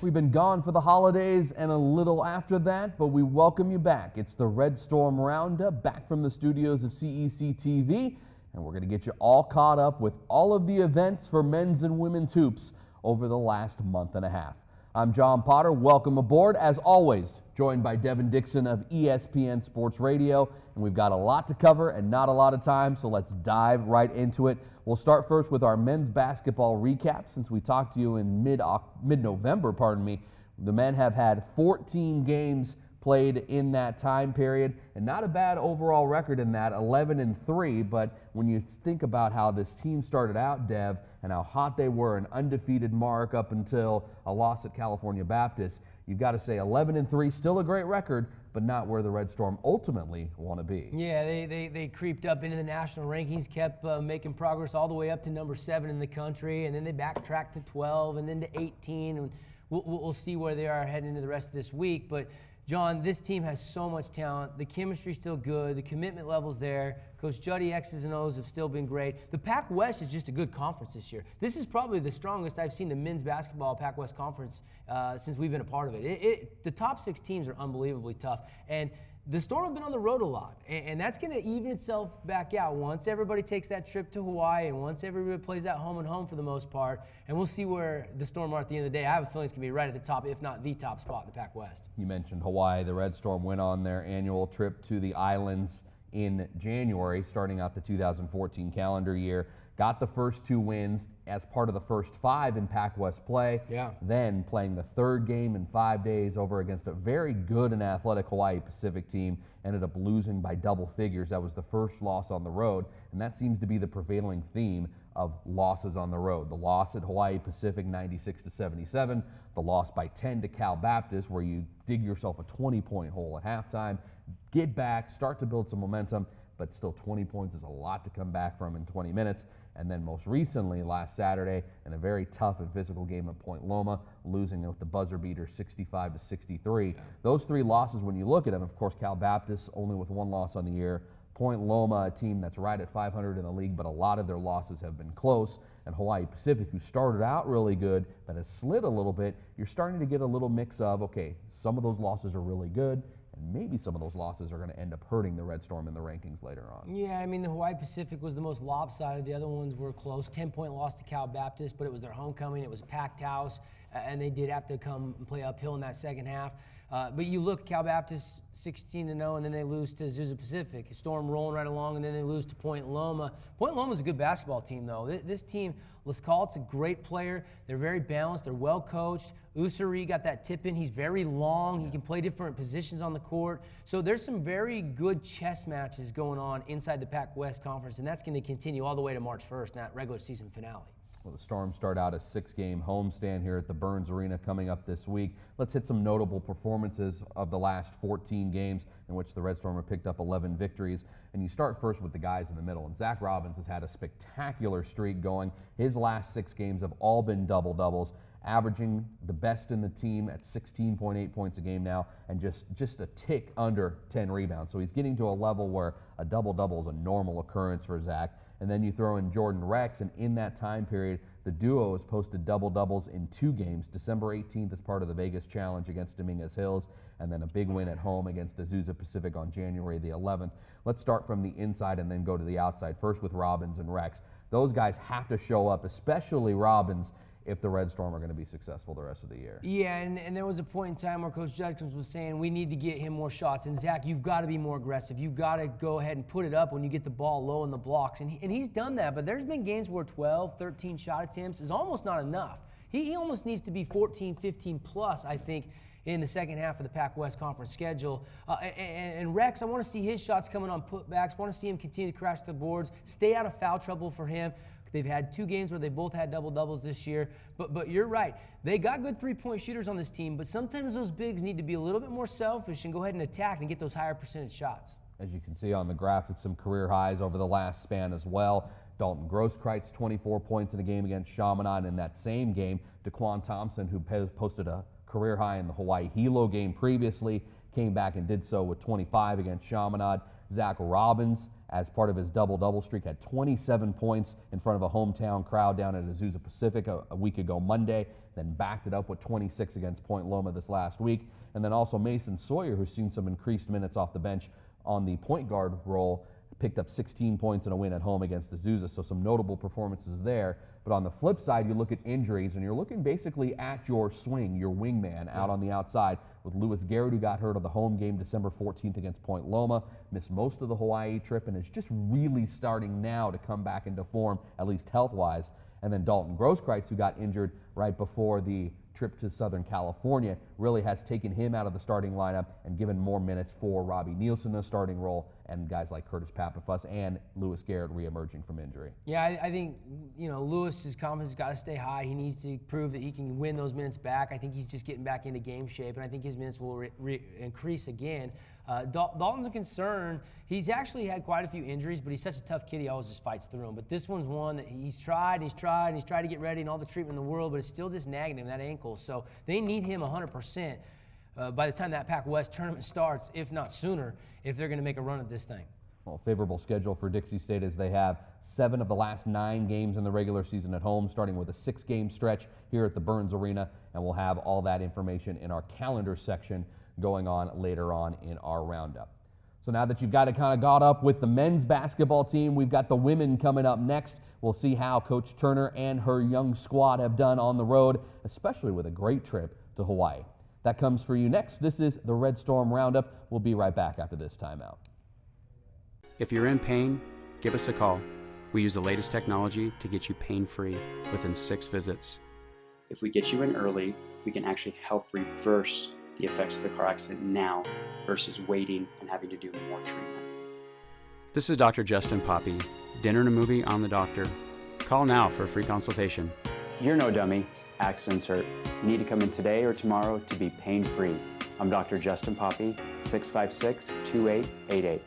We've been gone for the holidays and a little after that, but we welcome you back. It's the Red Storm Roundup, back from the studios of CEC TV, and we're going to get you all caught up with all of the events for men's and women's hoops over the last month and a half. I'm John Potter. Welcome aboard. As always, joined by Devin Dixon of ESPN Sports Radio, and we've got a lot to cover and not a lot of time, so let's dive right into it. We'll start first with our men's basketball recap. Since we talked to you in mid-November, the men have had 14 games played in that time period, and not a bad overall record in that, 11-3. But when you think about how this team started out, Dev, and how hot they were, an undefeated mark up until a loss at California Baptist, you've got to say 11-3, still a great record, but not where the Red Storm ultimately want to be. Yeah, they creeped up into the national rankings, kept making progress all the way up to number 7 in the country, and then they backtracked to 12 and then to 18. And we'll see where they are heading into the rest of this week. But John, this team has so much talent. The chemistry's still good. The commitment level's there. Coach Juddy X's and O's have still been great. The Pac West is just a good conference this year. This is probably the strongest I've seen the men's basketball Pac West conference since we've been a part of it. The top 6 teams are unbelievably tough. And the Storm have been on the road a lot, and that's going to even itself back out once everybody takes that trip to Hawaii and once everybody plays at home and home for the most part, and we'll see where the Storm are at the end of the day. I have a feeling it's going to be right at the top, if not the top spot in the Pac West. You mentioned Hawaii. The Red Storm went on their annual trip to the islands in January, starting out the 2014 calendar year. Got the first 2 wins as part of the first 5 in Pac West play. Yeah. Then playing the 3rd game in 5 days over against a very good and athletic Hawaii Pacific team. Ended up losing by double figures. That was the first loss on the road, and that seems to be the prevailing theme of losses on the road. The loss at Hawaii Pacific 96-77, the loss by 10 to Cal Baptist, where you dig yourself a 20-point hole at halftime, get back, start to build some momentum, but still 20 points is a lot to come back from in 20 minutes. And then most recently, last Saturday, in a very tough and physical game at Point Loma, losing with the buzzer beater 65-63. Those 3 losses, when you look at them, of course, Cal Baptist only with 1 loss on the year. Point Loma, a team that's right at 500 in the league, but a lot of their losses have been close. And Hawaii Pacific, who started out really good, but has slid a little bit, you're starting to get a little mix of, okay, some of those losses are really good, and maybe some of those losses are going to end up hurting the Red Storm in the rankings later on. Yeah, I mean, the Hawaii Pacific was the most lopsided. The other ones were close. 10-point loss to Cal Baptist, but it was their homecoming. It was a packed house, and they did have to come and play uphill in that second half. But you look, Cal Baptist 16-0, and then they lose to Azusa Pacific. Storm rolling right along, and then they lose to Point Loma. Point Loma's a good basketball team, though. This team, let's call it's a great player. They're very balanced. They're well coached. Usuri got that tip in. He's very long. He can play different positions on the court. So there's some very good chess matches going on inside the Pac West Conference, and that's going to continue all the way to March 1st in that regular season finale. Well, the Storm start out a 6-game homestand here at the Burns Arena coming up this week. Let's hit some notable performances of the last 14 games in which the Red Storm have picked up 11 victories. And you start first with the guys in the middle. And Zach Robbins has had a spectacular streak going. His last 6 games have all been double-doubles, averaging the best in the team at 16.8 points a game now and just a tick under 10 rebounds. So he's getting to a level where a double-double is a normal occurrence for Zach. And then you throw in Jordan Rex, and in that time period, the duo has posted double-doubles in 2 games. December 18th as part of the Vegas Challenge against Dominguez Hills, and then a big win at home against Azusa Pacific on January the 11th. Let's start from the inside and then go to the outside. First with Robbins and Rex. Those guys have to show up, especially Robbins, if the Red Storm are going to be successful the rest of the year. Yeah, and there was a point in time where Coach Judkins was saying we need to get him more shots. And Zach, you've got to be more aggressive. You've got to go ahead and put it up when you get the ball low in the blocks. And he's done that, but there's been games where 12, 13 shot attempts is almost not enough. He almost needs to be 14, 15 plus, I think, in the second half of the Pac West Conference schedule. And Rex, I want to see his shots coming on putbacks. I want to see him continue to crash the boards, stay out of foul trouble for him. They've had 2 games where they both had double-doubles this year. But you're right. They got good 3-point shooters on this team, but sometimes those bigs need to be a little bit more selfish and go ahead and attack and get those higher percentage shots. As you can see on the graphic, some career highs over the last span as well. Dalton Grosskreitz, 24 points in a game against Chaminade. In that same game, DeQuan Thompson, who posted a career high in the Hawaii Hilo game previously, came back and did so with 25 against Chaminade. Zach Robbins as part of his double-double streak, had 27 points in front of a hometown crowd down at Azusa Pacific a week ago Monday, then backed it up with 26 against Point Loma this last week. And then also Mason Sawyer, who's seen some increased minutes off the bench on the point guard role, picked up 16 points in a win at home against Azusa, so some notable performances there. But on the flip side, you look at injuries, and you're looking basically at your swing, your wingman out on the outside, with Lewis Garrett, who got hurt on the home game December 14th against Point Loma, missed most of the Hawaii trip, and is just really starting now to come back into form, at least health-wise. And then Dalton Grosskreutz, who got injured right before the trip to Southern California, really has taken him out of the starting lineup and given more minutes for Robbie Nielsen in a starting role, and guys like Curtis Papafus and Lewis Garrett reemerging from injury. Yeah, I think, Lewis's confidence has got to stay high. He needs to prove that he can win those minutes back. I think he's just getting back into game shape, and I think his minutes will increase again. Dalton's a concern. He's actually had quite a few injuries, but he's such a tough kid, he always just fights through them. But this one's one that he's tried to get ready and all the treatment in the world, but it's still just nagging him, that ankle. So they need him 100% by the time that Pac West tournament starts, if not sooner, if they're going to make a run at this thing. Well, favorable schedule for Dixie State as they have 7 of the last 9 games in the regular season at home, starting with a 6-game stretch here at the Burns Arena, and we'll have all that information in our calendar section going on later on in our roundup. So now that you've got it kind of got up with the men's basketball team, we've got the women coming up next. We'll see how Coach Turner and her young squad have done on the road, especially with a great trip to Hawaii. That comes for you next. This is the Red Storm Roundup. We'll be right back after this timeout. If you're in pain, give us a call. We use the latest technology to get you pain-free within 6 visits. If we get you in early, we can actually help reverse the effects of the car accident now versus waiting and having to do more treatment. This is Dr. Justin Poppy. Dinner and a movie on the doctor. Call now for a free consultation. You're no dummy. Accidents hurt. You need to come in today or tomorrow to be pain-free. I'm Dr. Justin Poppy, 656-2888.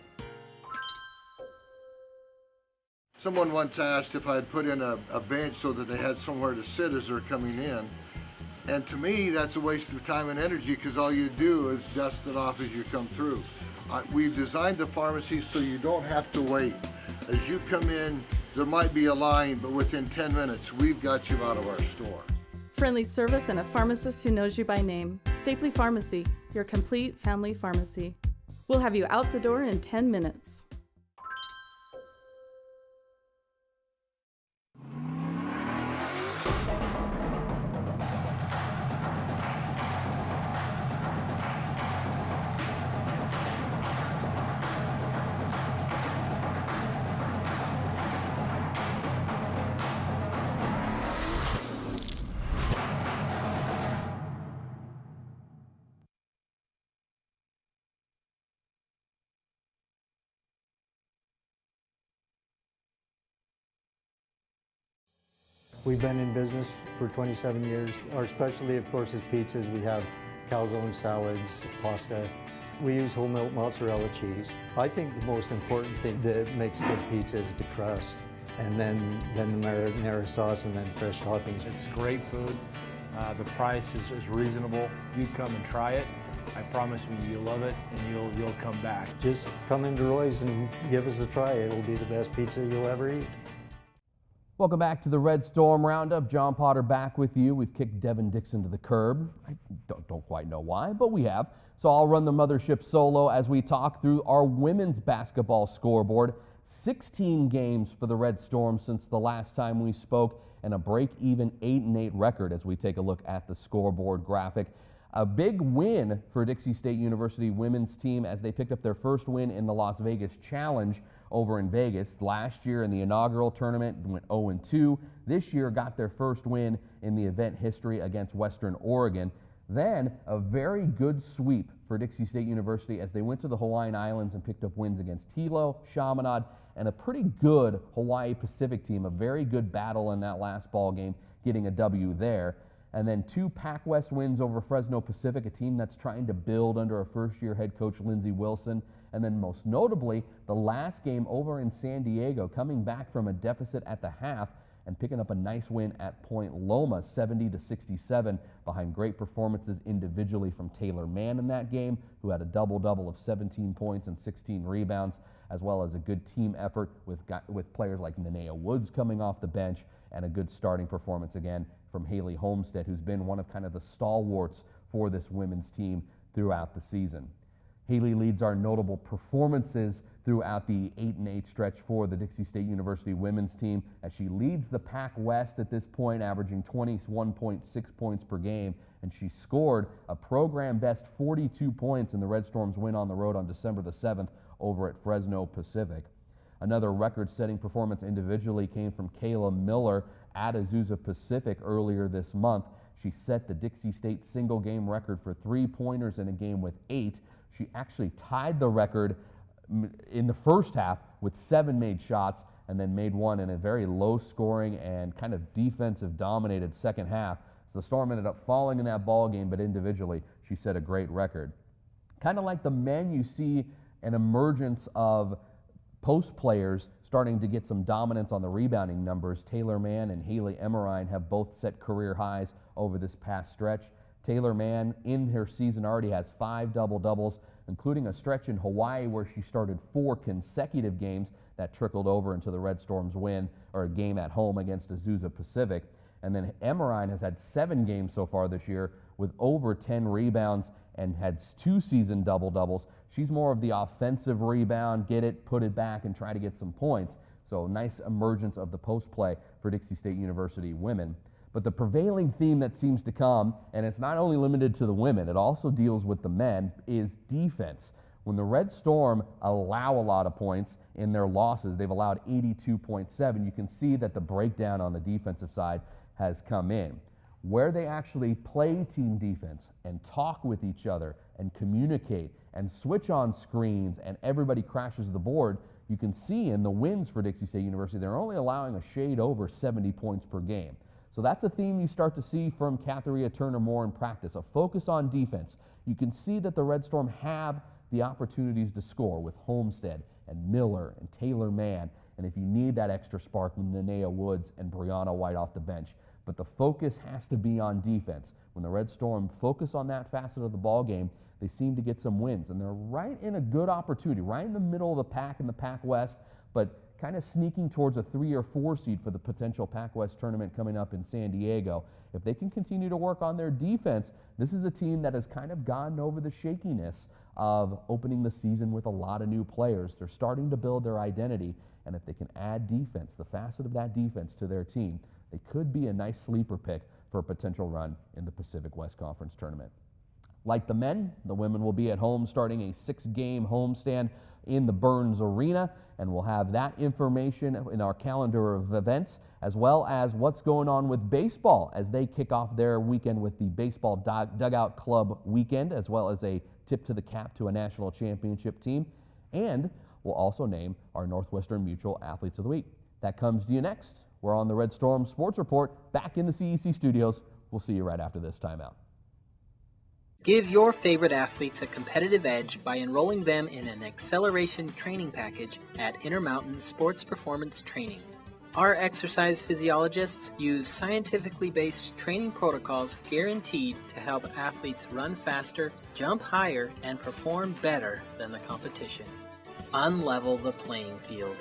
Someone once asked if I'd put in a bench so that they had somewhere to sit as they're coming in. And to me, that's a waste of time and energy because all you do is dust it off as you come through. We've designed the pharmacy so you don't have to wait. As you come in, there might be a line, but within 10 minutes, we've got you out of our store. Friendly service and a pharmacist who knows you by name. Stapley Pharmacy, your complete family pharmacy. We'll have you out the door in 10 minutes. We've been in business for 27 years. Our specialty, of course, is pizzas. We have calzone salads, pasta. We use whole milk mozzarella cheese. I think the most important thing that makes good pizza is the crust, and then the marinara sauce, and then fresh toppings. It's great food. The price is reasonable. You come and try it. I promise you, you'll love it, and you'll come back. Just come into Roy's and give us a try. It'll be the best pizza you'll ever eat. Welcome back to the Red Storm Roundup. John Potter back with you. We've kicked Devin Dixon to the curb. I don't quite know why, but we have. So I'll run the mothership solo as we talk through our women's basketball scoreboard. 16 games for the Red Storm since the last time we spoke, and a break-even 8-8 record as we take a look at the scoreboard graphic. A big win for Dixie State University women's team as they picked up their first win in the Las Vegas Challenge over in Vegas. Last year in the inaugural tournament went 0-2. This year got their first win in the event history against Western Oregon. Then a very good sweep for Dixie State University as they went to the Hawaiian Islands and picked up wins against Hilo, Chaminade, and a pretty good Hawaii Pacific team. A very good battle in that last ball game, getting a W there. And then 2 Pac West wins over Fresno Pacific, a team that's trying to build under a first-year head coach, Lindsey Wilson. And then most notably, the last game over in San Diego, coming back from a deficit at the half and picking up a nice win at Point Loma, 70-67, behind great performances individually from Taylor Mann in that game, who had a double-double of 17 points and 16 rebounds, as well as a good team effort with players like Nenea Woods coming off the bench, and a good starting performance again from Haley Homestead, who's been one of kind of the stalwarts for this women's team throughout the season. Haley leads our notable performances throughout the 8-8 stretch for the Dixie State University women's team, as she leads the Pac West at this point, averaging 21.6 points per game, and she scored a program best 42 points in the Red Storms win on the road on December the 7th over at Fresno Pacific. Another record-setting performance individually came from Kayla Miller at Azusa Pacific earlier this month. She set the Dixie State single-game record for three-pointers in a game with 8. She actually tied the record in the first half with 7 made shots, and then made one in a very low-scoring and kind of defensive-dominated second half. So the Storm ended up falling in that ball game, but individually she set a great record. Kind of like the men, you see an emergence of post players starting to get some dominance on the rebounding numbers. Taylor Mann and Haley Emmerine have both set career highs over this past stretch. Taylor Mann in her season already has 5 double-doubles, including a stretch in Hawaii where she started 4 consecutive games that trickled over into the Red Storms win, or a game at home against Azusa Pacific. And then Emmerine has had 7 games so far this year with over 10 rebounds and had 2 season double-doubles. She's more of the offensive rebound, get it, put it back, and try to get some points. So nice emergence of the post play for Dixie State University women. But the prevailing theme that seems to come, and it's not only limited to the women, it also deals with the men, is defense. When the Red Storm allow a lot of points in their losses, they've allowed 82.7. You can see that the breakdown on the defensive side has come in. Where they actually play team defense and talk with each other and communicate and switch on screens and everybody crashes the board, you can see in the wins for Dixie State University, they're only allowing a shade over 70 points per game. So that's a theme you start to see from Katharina Turner-Moore in practice, a focus on defense. You can see that the Red Storm have the opportunities to score with Homestead and Miller and Taylor Mann, and if you need that extra spark with Nenea Woods and Brianna White off the bench. But the focus has to be on defense. When the Red Storm focus on that facet of the ball game, they seem to get some wins, and they're right in a good opportunity, right in the middle of the pack in the Pac West, but kind of sneaking towards a 3 or 4 seed for the potential Pac West tournament coming up in San Diego. If they can continue to work on their defense, this is a team that has kind of gotten over the shakiness of opening the season with a lot of new players. They're starting to build their identity, and if they can add defense, the facet of that defense to their team, they could be a nice sleeper pick for a potential run in the Pacific West Conference tournament. Like the men, the women will be at home starting a 6-game homestand in the Burns Arena, and we'll have that information in our calendar of events, as well as what's going on with baseball as they kick off their weekend with the Baseball Dugout Club weekend, as well as a tip to the cap to a national championship team. And we'll also name our Northwestern Mutual Athletes of the Week. That comes to you next. We're on the Red Storm Sports Report back in the CEC studios. We'll see you right after this timeout. Give your favorite athletes a competitive edge by enrolling them in an acceleration training package at Intermountain Sports Performance Training. Our exercise physiologists use scientifically based training protocols guaranteed to help athletes run faster, jump higher, and perform better than the competition. Unlevel the playing field.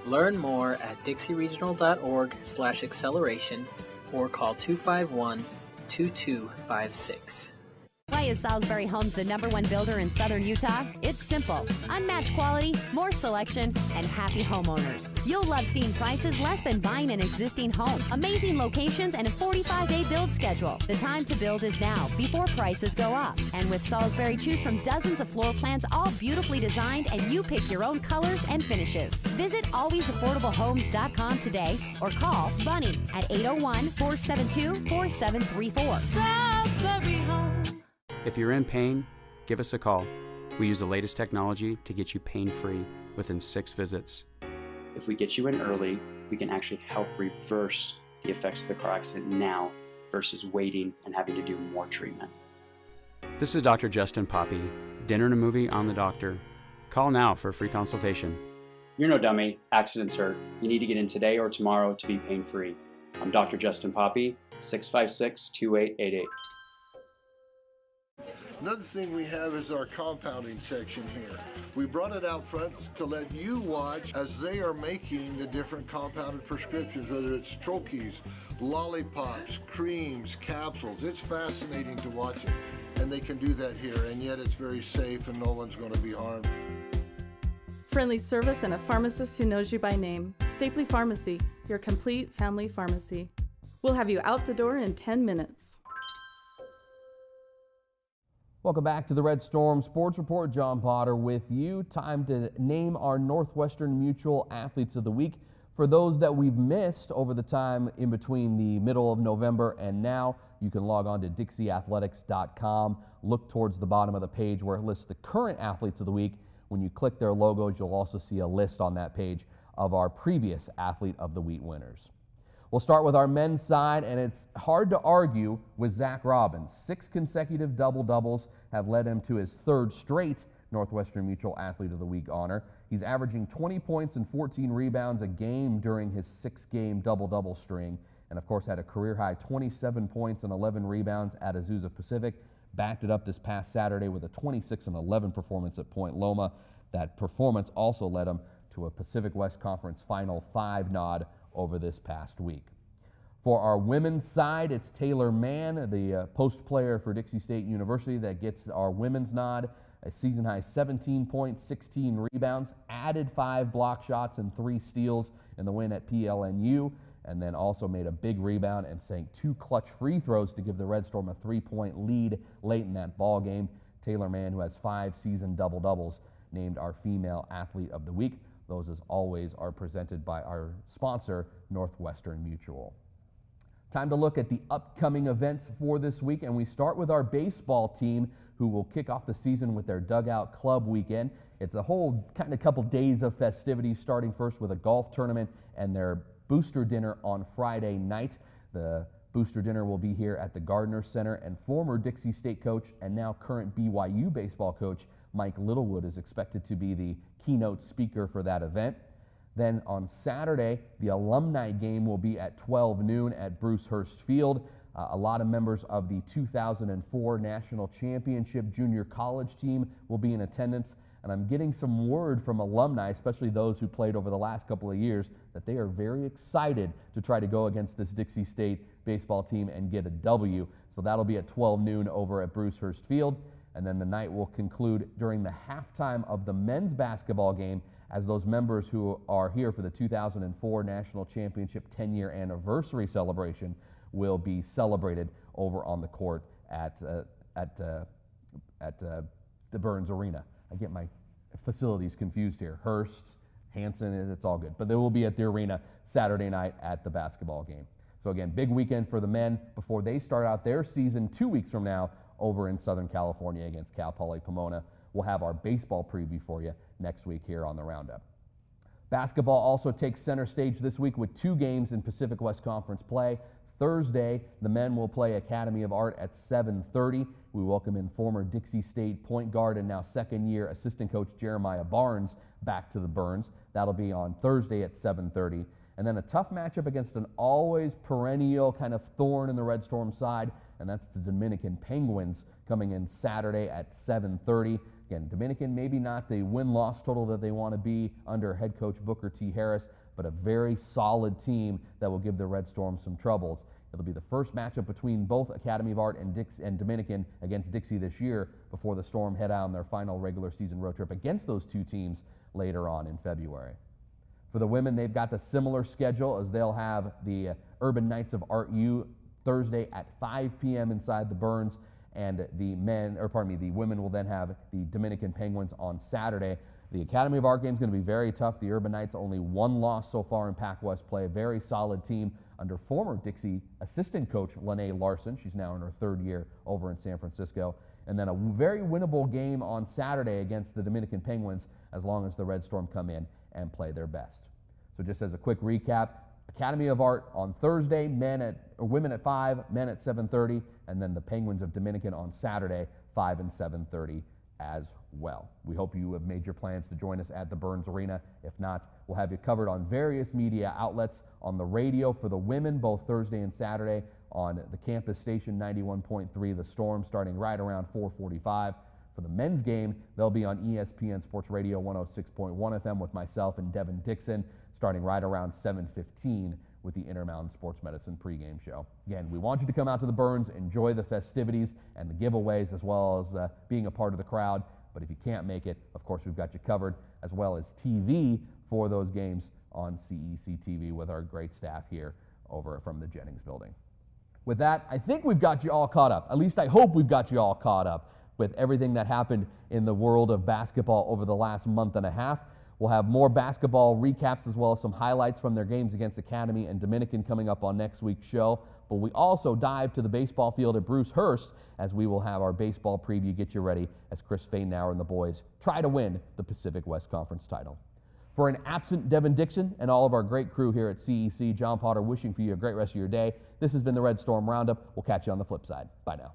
Learn more at dixieregional.org/acceleration or call 251-2256. Why is Salisbury Homes the #1 builder in southern Utah? It's simple. Unmatched quality, more selection, and happy homeowners. You'll love seeing prices less than buying an existing home. Amazing locations and a 45-day build schedule. The time to build is now, before prices go up. And with Salisbury, choose from dozens of floor plans, all beautifully designed, and you pick your own colors and finishes. Visit alwaysaffordablehomes.com today or call Bunny at 801-472-4734. Salisbury Homes. If you're in pain, give us a call. We use the latest technology to get you pain-free within 6 visits. If we get you in early, we can actually help reverse the effects of the car accident now versus waiting and having to do more treatment. This is Dr. Justin Poppy. Dinner and a movie on the doctor. Call now for a free consultation. You're no dummy. Accidents hurt. You need to get in today or tomorrow to be pain-free. I'm Dr. Justin Poppy, 656-2888. Another thing we have is our compounding section here. We brought it out front to let you watch as they are making the different compounded prescriptions, whether it's troches, lollipops, creams, capsules. It's fascinating to watch it, and they can do that here, and yet it's very safe and no one's going to be harmed. Friendly service and a pharmacist who knows you by name. Stapley Pharmacy, your complete family pharmacy. We'll have you out the door in 10 minutes. Welcome back to the Red Storm Sports Report. John Potter with you. Time to name our Northwestern Mutual Athletes of the Week. For those that we've missed over the time in between the middle of November and now, you can log on to dixieathletics.com. Look towards the bottom of the page where it lists the current athletes of the week. When you click their logos, you'll also see a list on that page of our previous Athlete of the Week winners. We'll start with our men's side, and it's hard to argue with Zach Robbins. 6 consecutive double-doubles have led him to his 3rd straight Northwestern Mutual Athlete of the Week honor. He's averaging 20 points and 14 rebounds a game during his 6-game double-double string, and of course had a career-high 27 points and 11 rebounds at Azusa Pacific. Backed it up this past Saturday with a 26-11 performance at Point Loma. That performance also led him to a Pacific West Conference Final 5 nod over this past week. For our women's side, it's Taylor Mann, the post player for Dixie State University, that gets our women's nod. A season-high 17 points, 16 rebounds, added 5 block shots and 3 steals in the win at PLNU, and then also made a big rebound and sank 2 clutch free throws to give the Red Storm a 3-point lead late in that ball game. Taylor Mann, who has 5 season double-doubles, named our Female Athlete of the Week. Those, as always, are presented by our sponsor, Northwestern Mutual. Time to look at the upcoming events for this week, and we start with our baseball team, who will kick off the season with their Dugout Club weekend. It's a whole kind of couple days of festivities, starting first with a golf tournament and their booster dinner on Friday night. The booster dinner will be here at the Gardner Center, and former Dixie State coach and now current BYU baseball coach Mike Littlewood is expected to be the keynote speaker for that event. Then on Saturday, the alumni game will be at 12 noon at Bruce Hurst Field. A lot of members of the 2004 National Championship Junior College team will be in attendance, and I'm getting some word from alumni, especially those who played over the last couple of years, that they are very excited to try to go against this Dixie State baseball team and get a W. So that'll be at 12 noon over at Bruce Hurst Field. And then the night will conclude during the halftime of the men's basketball game, as those members who are here for the 2004 National Championship 10-year anniversary celebration will be celebrated over on the court at the Burns Arena. I get my facilities confused here. Hurst, Hanson, it's all good. But they will be at the arena Saturday night at the basketball game. So again, big weekend for the men before they start out their season 2 weeks from now over in Southern California against Cal Poly Pomona. We'll have our baseball preview for you next week here on the Roundup. Basketball also takes center stage this week with 2 games in Pacific West Conference play. Thursday, the men will play Academy of Art at 7:30. We welcome in former Dixie State point guard and now second-year assistant coach Jeremiah Barnes back to the Burns. That'll be on Thursday at 7:30. And then a tough matchup against an always perennial kind of thorn in the Red Storm side, and that's the Dominican Penguins coming in Saturday at 7:30. Again, Dominican maybe not the win-loss total that they want to be under head coach Booker T. Harris, but a very solid team that will give the Red Storm some troubles. It'll be the first matchup between both Academy of Art and Dominican against Dixie this year before the Storm head out on their final regular season road trip against those 2 teams later on in February. For the women, they've got the similar schedule, as they'll have the Urban Knights of Art U Thursday at 5 p.m. inside the Burns, and the women will then have the Dominican Penguins on Saturday. The Academy of Art game is going to be very tough. The Urban Knights only 1 loss so far in Pac West play. A very solid team under former Dixie assistant coach Lene Larson. She's now in her 3rd year over in San Francisco. And then a very winnable game on Saturday against the Dominican Penguins, as long as the Red Storm come in and play their best. So just as a quick recap, Academy of Art on Thursday, women at 5, men at 7:30, and then the Penguins of Dominican on Saturday, 5 and 7:30 as well. We hope you have made your plans to join us at the Burns Arena. If not, we'll have you covered on various media outlets, on the radio for the women both Thursday and Saturday, on the campus station 91.3 The Storm starting right around 4:45. For the men's game, they'll be on ESPN Sports Radio 106.1 FM with myself and Devin Dixon starting right around 7:15 with the Intermountain Sports Medicine pregame show. Again, we want you to come out to the Burns, enjoy the festivities and the giveaways as well as being a part of the crowd. But if you can't make it, of course, we've got you covered, as well as TV for those games on CEC TV with our great staff here over from the Jennings building. With that, I think we've got you all caught up. At least I hope we've got you all caught up with everything that happened in the world of basketball over the last month and a half. We'll have more basketball recaps as well as some highlights from their games against Academy and Dominican coming up on next week's show. But we also dive to the baseball field at Bruce Hurst as we will have our baseball preview get you ready as Chris Fainauer and the boys try to win the Pacific West Conference title. For an absent Devin Dixon and all of our great crew here at CEC, John Potter wishing for you a great rest of your day. This has been the Red Storm Roundup. We'll catch you on the flip side. Bye now.